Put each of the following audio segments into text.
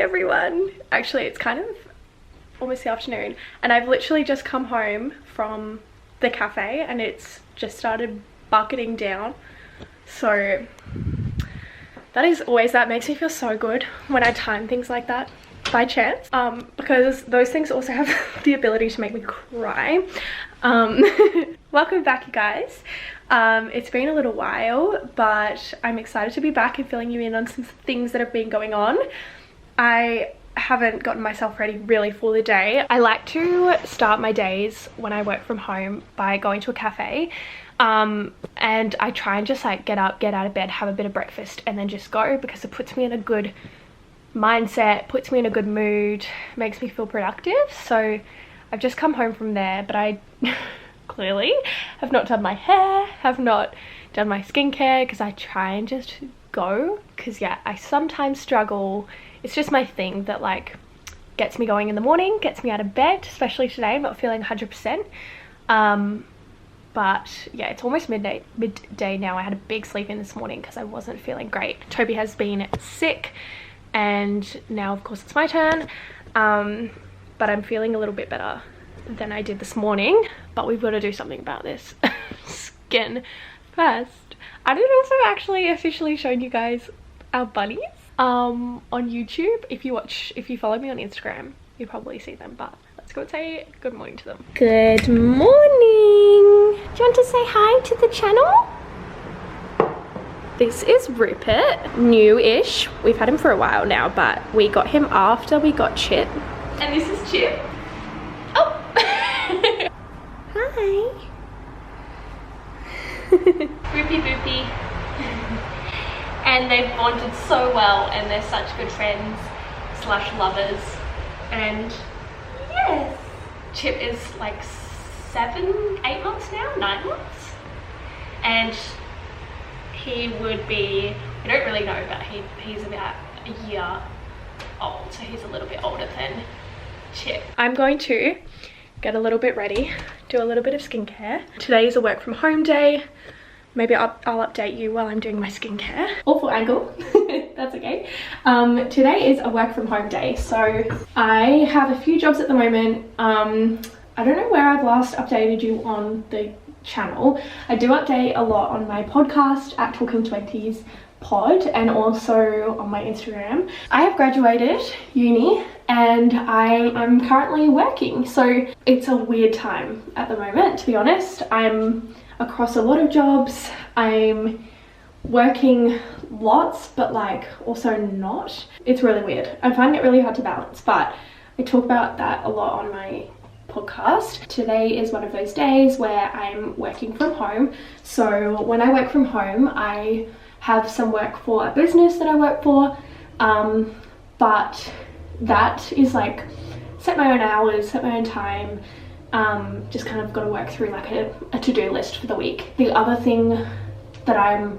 everyone. Actually, it's kind of almost the afternoon and I've literally just come home from the cafe and it's just started bucketing down. So that makes me feel so good when I time things like that by chance, because those things also have the ability to make me cry. Welcome back, you guys. It's been a little while, but I'm excited to be back and filling you in on some things that have been going on. I haven't gotten myself ready really for the day. I like to start my days when I work from home by going to a cafe, and I try and just like get up, get out of bed, have a bit of breakfast and then just go, because it puts me in a good mindset, puts me in a good mood, makes me feel productive. So I've just come home from there, but I clearly have not done my hair, have not done my skincare, because I try and just go, because yeah, I sometimes struggle. It's just my thing that like gets me going in the morning, gets me out of bed, especially today. I'm not feeling 100%. But yeah, it's almost midday now. I had a big sleep in this morning because I wasn't feeling great. Toby has been sick and now of course it's my turn. But I'm feeling a little bit better than I did this morning, but we've got to do something about this skin first. I don't know if I've actually officially shown you guys our bunnies on YouTube. If you follow me on Instagram, you probably see them, but let's go and say good morning to them. Good morning. Do you want to say hi to the channel? This is Rupert, new-ish. We've had him for a while now, but we got him after we got Chip. And this is Chip. Oh! Hi. Roopy boopy. And they've bonded so well and they're such good friends / lovers. And yes, Chip is like 8 months now, 9 months. And he would be, I don't really know, but he's about a year old, so he's a little bit older than Chip. I'm going to get a little bit ready, do a little bit of skincare. Today is a work from home day. Maybe I'll update you while I'm doing my skincare. Awful angle, that's okay. Today is a work from home day. So I have a few jobs at the moment. I don't know where I've last updated you on the channel. I do update a lot on my podcast at Talking20s pod and also on my Instagram. I have graduated uni and I am currently working. So it's a weird time at the moment, to be honest. I'm across a lot of jobs. I'm working lots, but like also not. It's really weird. I'm finding it really hard to balance, but I talk about that a lot on my podcast. Today is one of those days where I'm working from home. So when I work from home, I have some work for a business that I work for, but that is like set my own hours, set my own time. Just kind of got to work through like a to-do list for the week. The other thing that I'm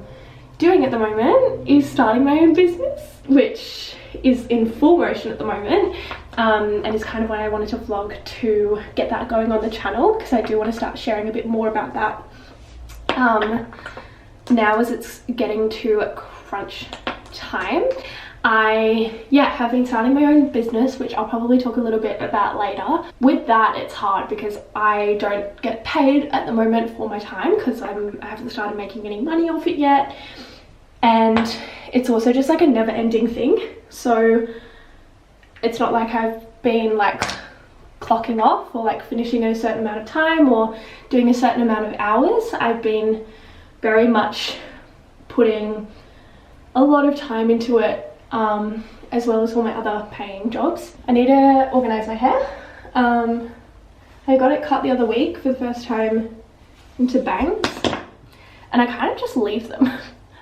doing at the moment is starting my own business, which is in full motion at the moment, and is kind of why I wanted to vlog to get that going on the channel, because I do want to start sharing a bit more about that now as it's getting to crunch time. I have been starting my own business, which I'll probably talk a little bit about later. With that, it's hard because I don't get paid at the moment for my time, because I haven't started making any money off it yet, and it's also just like a never-ending thing. So it's not like I've been like clocking off or like finishing at a certain amount of time or doing a certain amount of hours. I've been very much putting a lot of time into it, as well as all my other paying jobs. I need to organise my hair. I got it cut the other week for the first time into bangs, and I kind of just leave them.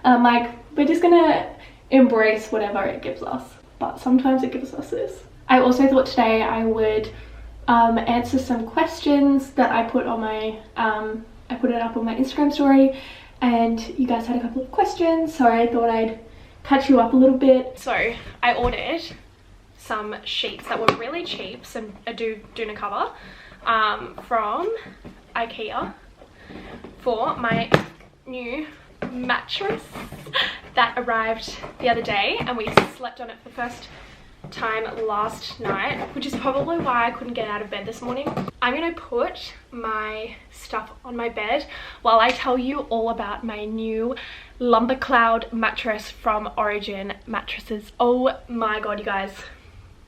And I'm like, we're just gonna embrace whatever it gives us, but sometimes it gives us this. I also thought today I would answer some questions that I put on my, I put it up on my Instagram story, and you guys had a couple of questions, so I thought I'd catch you up a little bit. So I ordered some sheets that were really cheap, some doona cover from IKEA for my new mattress that arrived the other day, and we slept on it for the first time last night, which is probably why I couldn't get out of bed this morning. I'm gonna put my stuff on my bed while I tell you all about my new Lumber Cloud mattress from Origin Mattresses. Oh my god, you guys,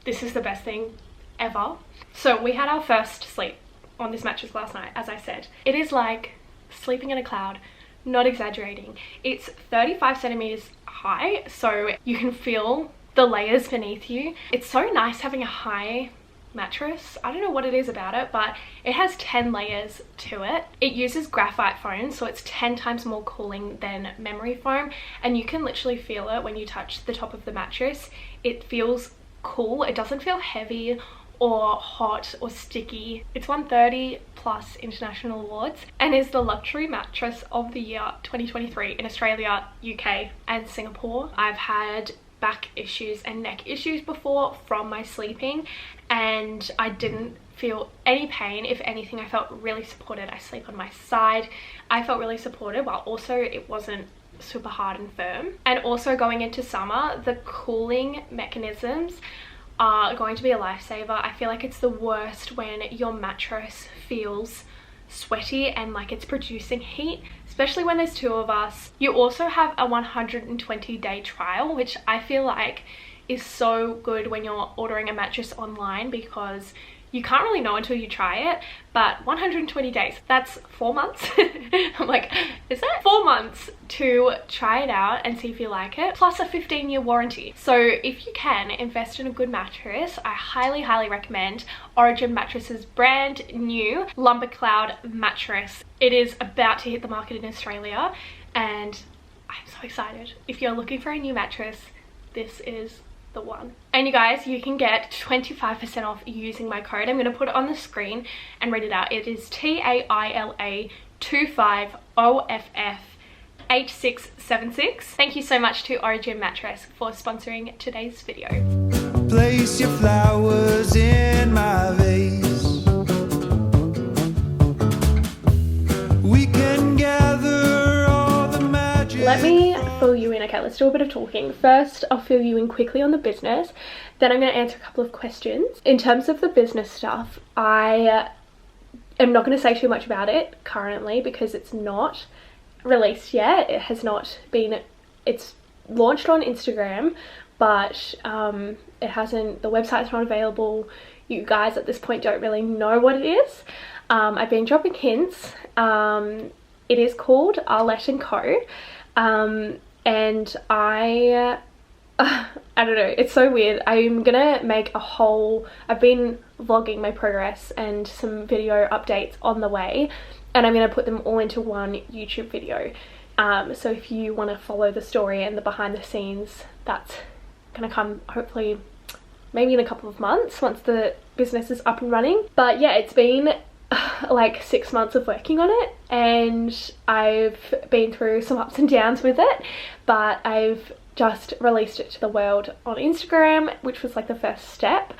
this is the best thing ever. So we had our first sleep on this mattress last night, as I said. It is like sleeping in a cloud, not exaggerating. It's 35 centimeters high, so you can feel the layers beneath you. It's so nice having a high mattress. I don't know what it is about it, but it has 10 layers to it. It uses graphite foam, so it's 10 times more cooling than memory foam, and you can literally feel it when you touch the top of the mattress. It feels cool. It doesn't feel heavy or hot or sticky. It's won 30 plus international awards and is the luxury mattress of the year 2023 in Australia, UK and Singapore. I've had back issues and neck issues before from my sleeping, and I didn't feel any pain. If anything, I felt really supported. I sleep on my side. I felt really supported, while also it wasn't super hard and firm. And also going into summer, the cooling mechanisms are going to be a lifesaver. I feel like it's the worst when your mattress feels sweaty and like it's producing heat, especially when there's two of us. You also have a 120-day trial, which I feel like is so good when you're ordering a mattress online, because you can't really know until you try it. But 120 days, that's 4 months. I'm like, is that 4 months to try it out and see if you like it, plus a 15-year warranty. So if you can invest in a good mattress, I highly recommend Origin Mattresses brand new Lumber Cloud mattress. It is about to hit the market in Australia, and I'm so excited. If you're looking for a new mattress, this is the one. And you guys, you can get 25% off using my code. I'm going to put it on the screen and read it out. It is TAILA25OFF8676. Thank you so much to Origin Mattress for sponsoring today's video. Place your flowers in my vase. We can gather all the magic. Let me fill you in. Okay, let's do a bit of talking. First, I'll fill you in quickly on the business. Then I'm going to answer a couple of questions. In terms of the business stuff, I am not going to say too much about it currently because it's not released yet. It has not been, it's launched on Instagram, but it hasn't, the website's not available. You guys at this point don't really know what it is. I've been dropping hints. It is called Arlette & Co. And I don't know, it's so weird. I'm gonna make a whole, I've been vlogging my progress and some video updates on the way, and I'm gonna put them all into one YouTube video. So if you want to follow the story and the behind the scenes, that's gonna come hopefully maybe in a couple of months once the business is up and running. But yeah, it's been like 6 months of working on it, and I've been through some ups and downs with it, but I've just released it to the world on Instagram, which was like the first step,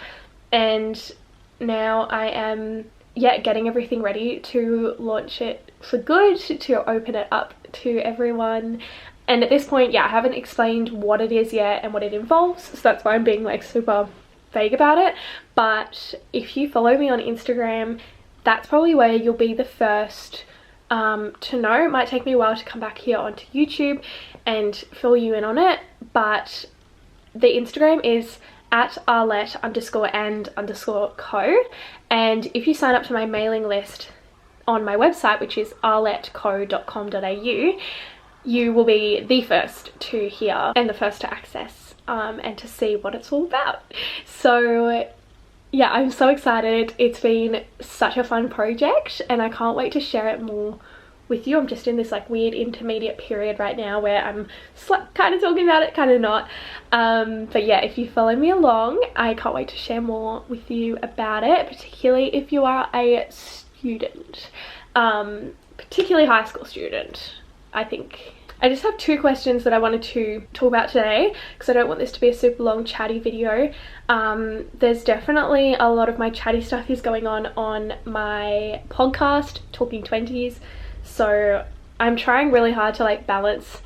and now I am getting everything ready to launch it for good, to open it up to everyone. And at this point, I haven't explained what it is yet and what it involves, so that's why I'm being like super vague about it. But if you follow me on Instagram, that's probably where you'll be the first to know. It might take me a while to come back here onto YouTube and fill you in on it, but the Instagram is at Arlette_and_co, and if you sign up to my mailing list on my website, which is arletteco.com.au, you will be the first to hear and the first to access and to see what it's all about. So yeah, I'm so excited. It's been such a fun project and I can't wait to share it more with you. I'm just in this like weird intermediate period right now where I'm kind of talking about it, kind of not. But yeah, if you follow me along, I can't wait to share more with you about it, particularly if you are a student, particularly high school student. I think I just have 2 questions that I wanted to talk about today because I don't want this to be a super long chatty video. There's definitely a lot of my chatty stuff is going on my podcast, Talking 20s. So I'm trying really hard to like balance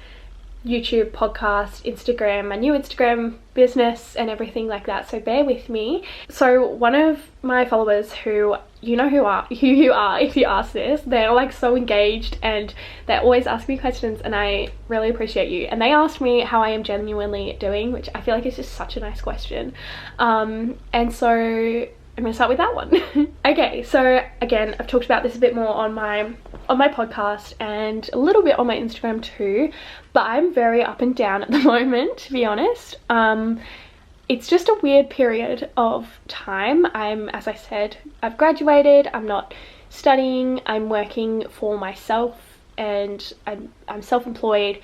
YouTube, podcast, Instagram, my new Instagram business and everything like that, so bear with me. So one of my followers, who you know who you are if you ask this, they're like so engaged and they always ask me questions, and I really appreciate you. And they asked me how I am genuinely doing, which I feel like is just such a nice question. And so I'm gonna start with that one. Okay, so again, I've talked about this a bit more on my podcast and a little bit on my Instagram too, but I'm very up and down at the moment, to be honest. It's just a weird period of time. As I said, I've graduated, I'm not studying, I'm working for myself, and I'm self-employed,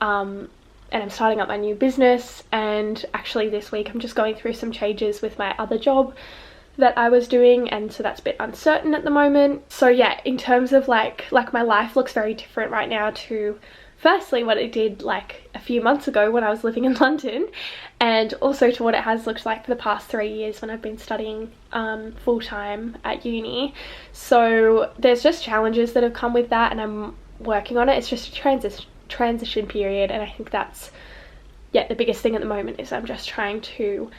and I'm starting up my new business. And actually this week I'm just going through some changes with my other job that I was doing, and so that's a bit uncertain at the moment. So yeah, in terms of like my life looks very different right now to firstly what it did like a few months ago when I was living in London, and also to what it has looked like for the past 3 years when I've been studying full-time at uni. So there's just challenges that have come with that, and I'm working on it. It's just a transition period, and I think that's, yeah, the biggest thing at the moment is I'm just trying to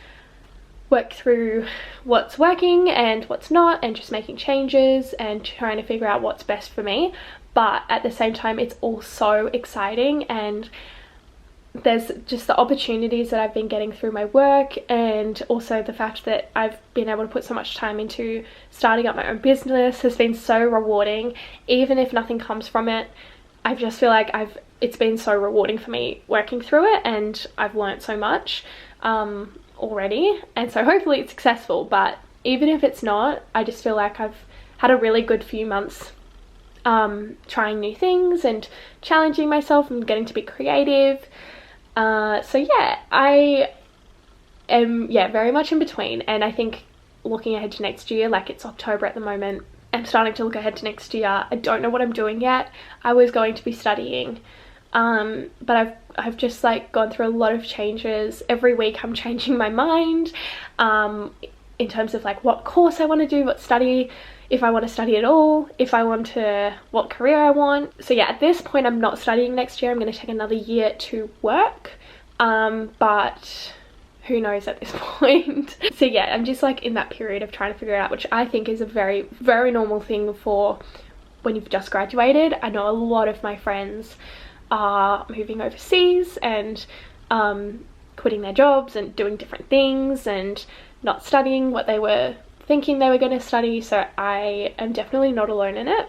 work through what's working and what's not, and just making changes and trying to figure out what's best for me. But at the same time, it's all so exciting, and there's just the opportunities that I've been getting through my work, and also the fact that I've been able to put so much time into starting up my own business has been so rewarding. Even if nothing comes from it, I just feel like it's been so rewarding for me working through it, and I've learnt so much already, and so hopefully it's successful. But even if it's not, I just feel like I've had a really good few months trying new things and challenging myself and getting to be creative. So yeah, I am very much in between, and I think looking ahead to next year, like it's October at the moment, I'm starting to look ahead to next year. I don't know what I'm doing yet. I was going to be studying, but I've just like gone through a lot of changes. Every week I'm changing my mind in terms of like what course I want to do, what study, if I want to study at all, what career I want. So yeah, at this point I'm not studying next year. I'm going to take another year to work, but who knows at this point. So yeah, I'm just like in that period of trying to figure it out, which I think is a very, very normal thing for when you've just graduated. I know a lot of my friends are moving overseas and quitting their jobs and doing different things and not studying what they were thinking they were going to study. So I am definitely not alone in it.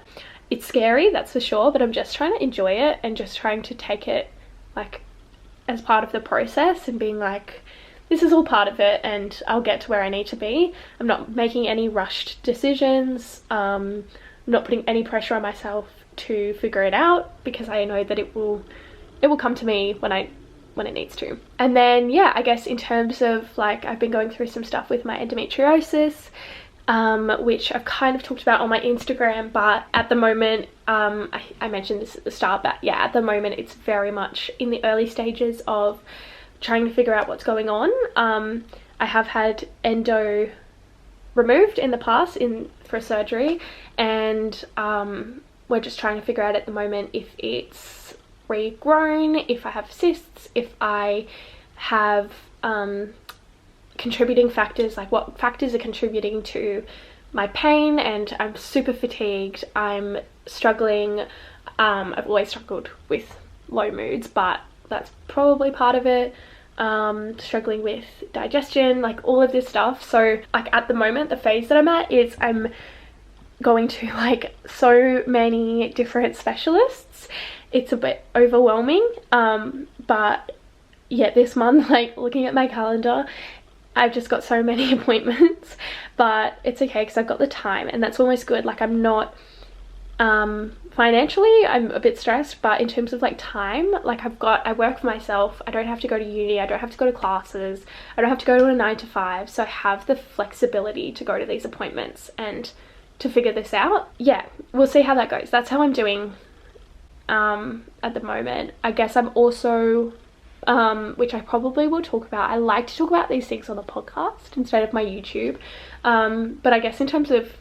It's scary, that's for sure, but I'm just trying to enjoy it and just trying to take it like as part of the process and being like, this is all part of it and I'll get to where I need to be. I'm not making any rushed decisions. I'm not putting any pressure on myself to figure it out, because I know that it will come to me when it needs to. And then yeah, I guess in terms of like, I've been going through some stuff with my endometriosis, which I've kind of talked about on my Instagram, but at the moment, I mentioned this at the start, but yeah, at the moment it's very much in the early stages of trying to figure out what's going on. I have had endo removed in the past for surgery, and we're just trying to figure out at the moment if it's regrown, if I have cysts, if I have contributing factors, like what factors are contributing to my pain. And I'm super fatigued, I'm struggling. I've always struggled with low moods, but that's probably part of it. Struggling with digestion, like all of this stuff. So like at the moment, the phase that I'm at is I'm going to like so many different specialists. It's a bit overwhelming, but yeah, this month, like looking at my calendar, I've just got so many appointments, but it's okay because I've got the time, and that's almost good. Like I'm not financially I'm a bit stressed, but in terms of like time, like I work for myself, I don't have to go to uni, I don't have to go to classes, I don't have to go to a 9 to 5, so I have the flexibility to go to these appointments and to figure this out. Yeah, we'll see how that goes. That's how I'm doing at the moment. I guess I'm also which I probably will talk about, I like to talk about these things on the podcast instead of my YouTube, but I guess in terms of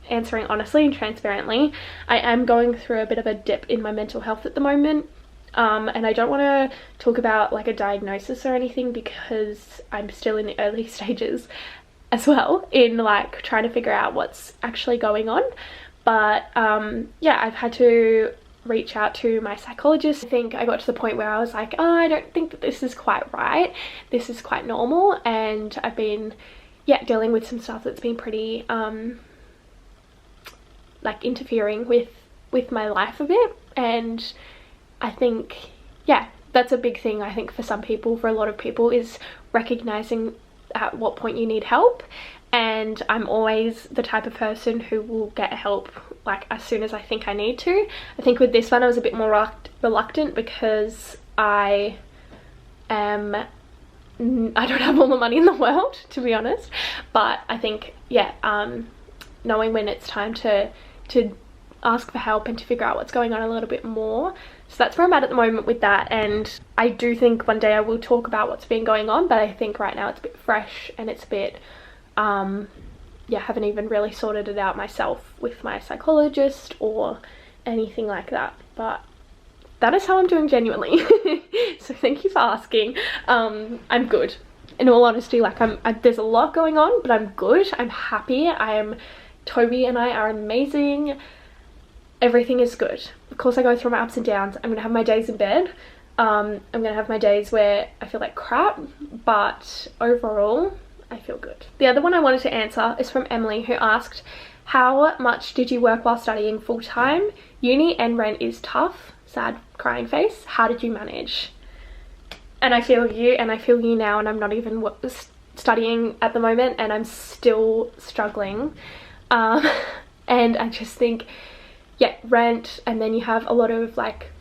answering honestly and transparently, I am going through a bit of a dip in my mental health at the moment. And I don't want to talk about like a diagnosis or anything because I'm still in the early stages as well in like trying to figure out what's actually going on. But yeah, I've had to reach out to my psychologist. I think I got to the point where I was like, oh, I don't think that this is quite right. This is quite normal. And I've been, yeah, dealing with some stuff that's been pretty like interfering with my life a bit. And I think, yeah, that's a big thing I think for some people, for a lot of people, is recognizing at what point you need help. And I'm always the type of person who will get help like as soon as I think I need to. I think with this one I was a bit more reluctant because I don't have all the money in the world, to be honest. But I think, yeah, knowing when it's time to ask for help and to figure out what's going on a little bit more. So that's where I'm at the moment with that. And I do think one day I will talk about what's been going on, but I think right now it's a bit fresh and it's a bit yeah, haven't even really sorted it out myself with my psychologist or anything like that. But that is how I'm doing genuinely. So thank you for asking. I'm good. In all honesty, like there's a lot going on, but I'm good. I'm happy. Toby and I are amazing. Everything is good. Of course I go through my ups and downs. I'm gonna have my days in bed. I'm gonna have my days where I feel like crap, but overall I feel good. The other one I wanted to answer is from Emily, who asked, how much did you work while studying full-time? Uni and rent is tough. Sad crying face. How did you manage? And I feel you, and I feel you now, and I'm not even studying at the moment, and I'm still struggling. And I just think, yeah, rent, and then you have a lot of like,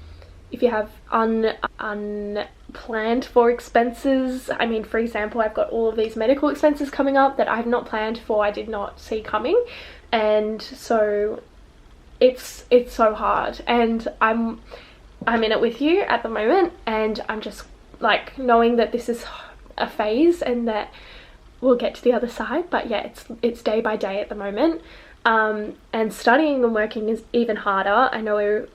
if you have unplanned for expenses. I mean, for example, I've got all of these medical expenses coming up that I've not planned for, I did not see coming, and so it's so hard. And I'm in it with you at the moment, and I'm just like knowing that this is a phase and that we'll get to the other side. But yeah, it's day by day at the moment. And studying and working is even harder. I know,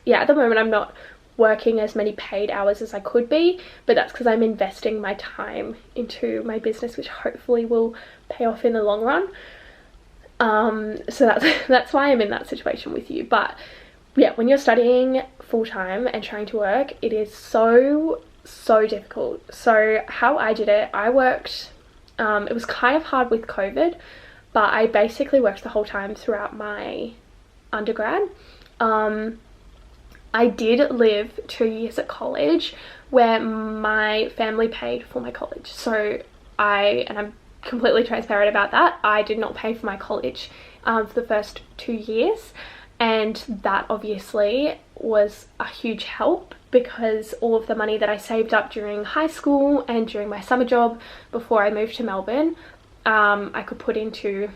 yeah, at the moment I'm not working as many paid hours as I could be, but that's because I'm investing my time into my business, which hopefully will pay off in the long run. So that's why I'm in that situation with you. But yeah, when you're studying full-time and trying to work, it is so difficult. So how I did it, I worked, it was kind of hard with COVID, but I basically worked the whole time throughout my undergrad. I did live 2 years at college where my family paid for my college. So I'm completely transparent about that, I did not pay for my college for the first 2 years. And that obviously was a huge help because all of the money that I saved up during high school and during my summer job before I moved to Melbourne, I could put into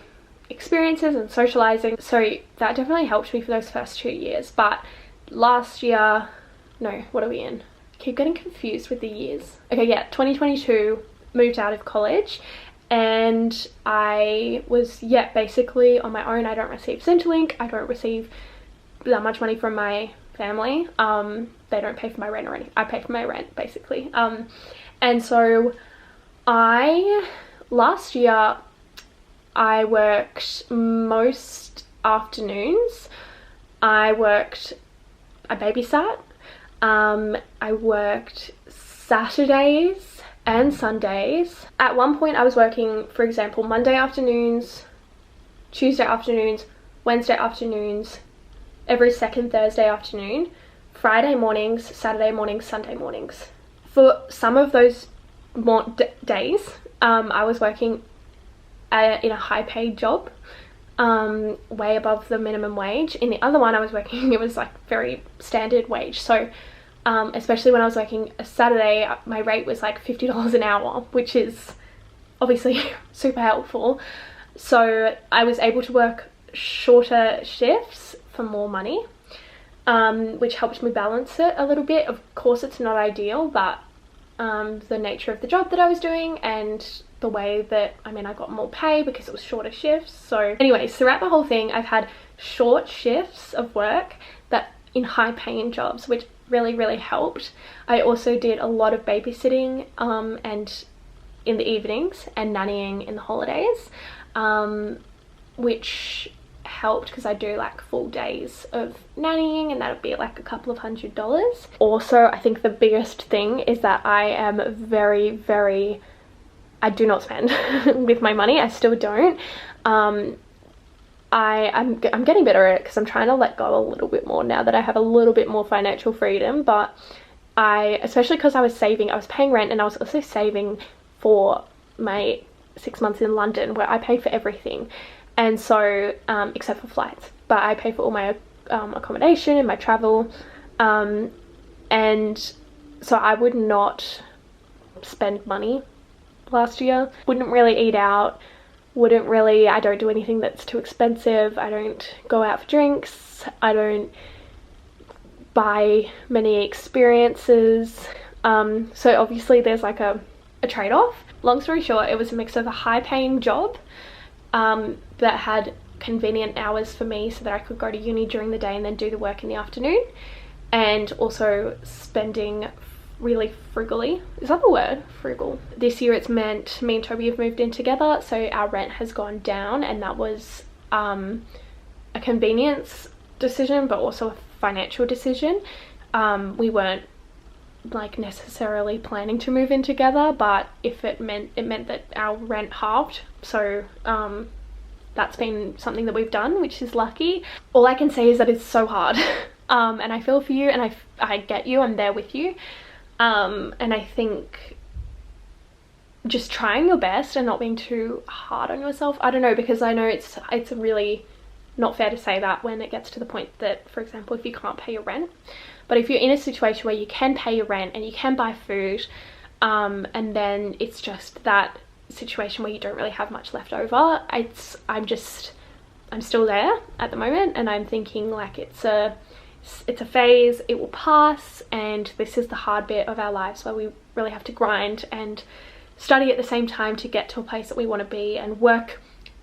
experiences and socializing. So that definitely helped me for those first 2 years. But last year, no, what are we in? I keep getting confused with the years. Okay, yeah, 2022, moved out of college, and I was, yeah, basically on my own. I don't receive Centrelink, I don't receive that much money from my family. They don't pay for my rent or anything. I pay for my rent basically. And so last year I worked most afternoons. I babysat. I worked Saturdays and Sundays. At one point I was working, for example, Monday afternoons, Tuesday afternoons, Wednesday afternoons, every second Thursday afternoon, Friday mornings, Saturday mornings, Sunday mornings. For some of those days, I was working in a high paid job, way above the minimum wage. In the other one I was working, it was like very standard wage. So especially when I was working a Saturday, my rate was like $50 an hour, which is obviously super helpful. So I was able to work shorter shifts for more money, which helped me balance it a little bit. Of course it's not ideal, but the nature of the job that I was doing and the way that, I mean, I got more pay because it was shorter shifts. So anyways, throughout the whole thing I've had short shifts of work that in high paying jobs, which really helped. I also did a lot of babysitting and in the evenings and nannying in the holidays, which helped because I do like full days of nannying, and that would be like a couple of $100s. Also, I think the biggest thing is that I am I do not spend with my money. I still don't. I'm getting better at it because I'm trying to let go a little bit more now that I have a little bit more financial freedom. But especially because I was saving, I was paying rent, and I was also saving for my 6 months in London where I pay for everything. And so, except for flights, but I pay for all my accommodation and my travel. And so I would not spend money last year. Wouldn't really eat out. I don't do anything that's too expensive. I don't go out for drinks. I don't buy many experiences. So obviously there's like a trade-off. Long story short, it was a mix of a high-paying job that had convenient hours for me so that I could go to uni during the day and then do the work in the afternoon, and also spending really frugally. Is that the word? Frugal. This year it's meant me and Toby have moved in together, so our rent has gone down, and that was a convenience decision but also a financial decision. We weren't like necessarily planning to move in together, but if it meant that our rent halved, so that's been something that we've done, which is lucky. All I can say is that it's so hard. And I feel for you, and I get you, I'm there with you. And I think just trying your best and not being too hard on yourself. I don't know, because I know it's really not fair to say that when it gets to the point that, for example, if you can't pay your rent. But if you're in a situation where you can pay your rent and you can buy food, and then it's just that situation where you don't really have much left over, I'm still there at the moment, and I'm thinking like it's a phase, it will pass, and this is the hard bit of our lives where we really have to grind and study at the same time to get to a place that we want to be, and work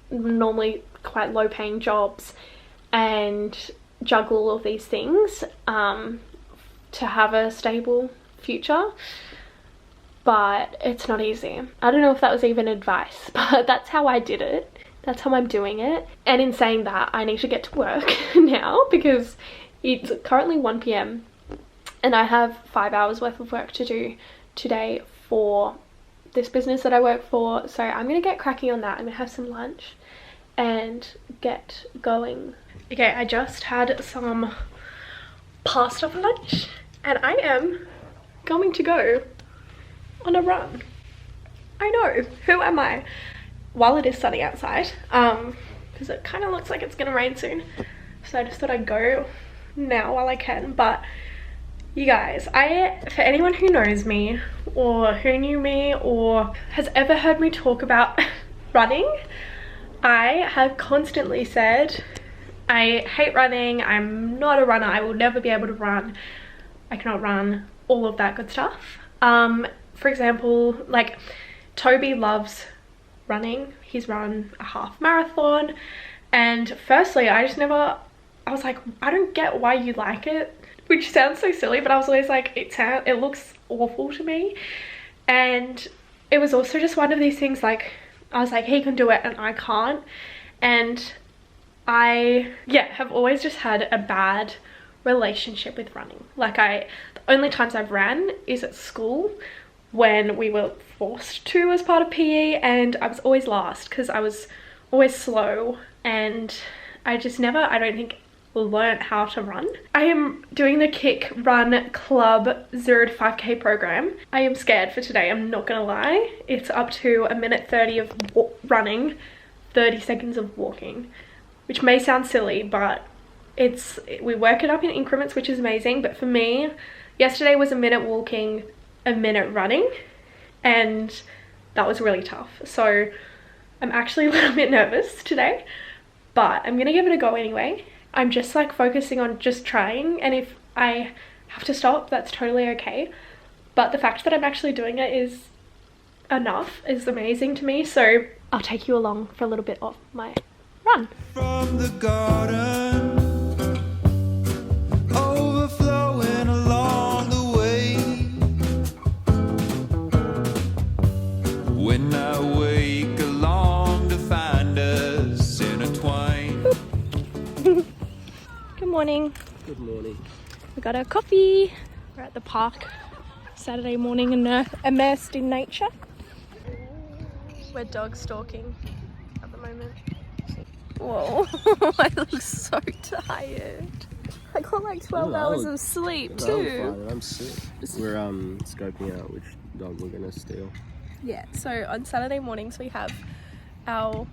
normally quite low paying jobs and juggle all of these things to have a stable future. But it's not easy. I don't know if that was even advice, but that's how I did it. That's how I'm doing it. And in saying that, I need to get to work now because it's currently 1 p.m. and I have 5 hours worth of work to do today for this business that I work for. So I'm gonna get cracking on that. I'm gonna have some lunch and get going. Okay, I just had some pasta for lunch and I am going to go on a run. I know, who am I? While it is sunny outside, because it kind of looks like it's gonna rain soon, so I just thought I'd go now while I can. But you guys, for anyone who knows me or who knew me or has ever heard me talk about running, I have constantly said I hate running, I'm not a runner, I will never be able to run, I cannot run, all of that good stuff. For example, like Toby loves running. He's run a half marathon, and firstly I was like, I don't get why you like it, which sounds so silly, but I was always like, it looks awful to me. And it was also just one of these things, like I was like, he can do it and I can't. And I have always just had a bad relationship with running. Like the only times I've ran is at school when we were forced to as part of PE, and I was always last because I was always slow, and I don't think learned how to run. I am doing the Kick Run Club 0 to 5k program. I am scared for today, I'm not gonna lie. It's up to 1:30 of running, 30 seconds of walking, which may sound silly, but we work it up in increments, which is amazing. But for me, yesterday was 1 minute walking, 1 minute running, and that was really tough. So I'm actually a little bit nervous today, but I'm gonna give it a go anyway. I'm just like focusing on just trying, and if I have to stop, that's totally okay. But the fact that I'm actually doing it is amazing to me. So I'll take you along for a little bit of my run. From the garden, oh, morning. Good morning. We got our coffee. We're at the park Saturday morning and immersed in nature. We're dog stalking at the moment. Whoa, I look so tired. I got like 12 hours of sleep too. I'm sick. We're scoping out which dog we're gonna steal. Yeah, so on Saturday mornings we have our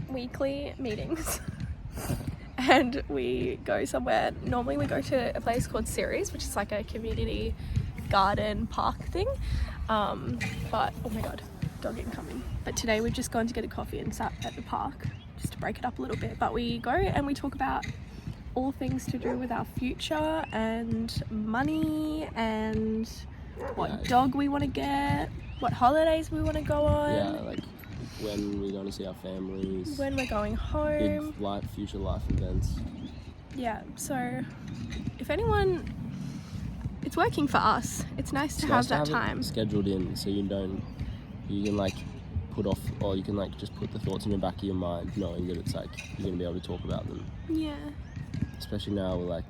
weekly meetings and we go somewhere. Normally we go to a place called Ceres, which is like a community garden park thing, but oh my god, dog incoming. But today we've just gone to get a coffee and sat at the park just to break it up a little bit. But we go and we talk about all things to do with our future and money and what dog we want to get, what holidays we want to go on. Yeah, like when we're going to see our families, when we're going home, big future life events. Yeah, so if anyone, it's working for us. It's nice to have that time scheduled in, so you can like put off, or you can like just put the thoughts in the back of your mind, knowing that it's like you're gonna be able to talk about them. Yeah. Especially now, like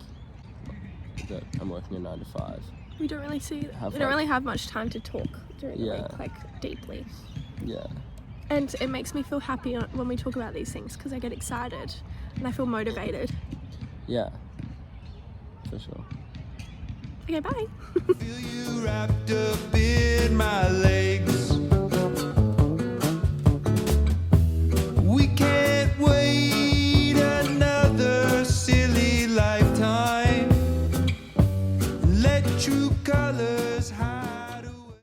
that I'm working a 9 to 5. We don't really don't really have much time to talk during the week, like deeply. Yeah. And it makes me feel happy when we talk about these things because I get excited and I feel motivated. Yeah. For sure. Okay, bye. Feel you wrapped up in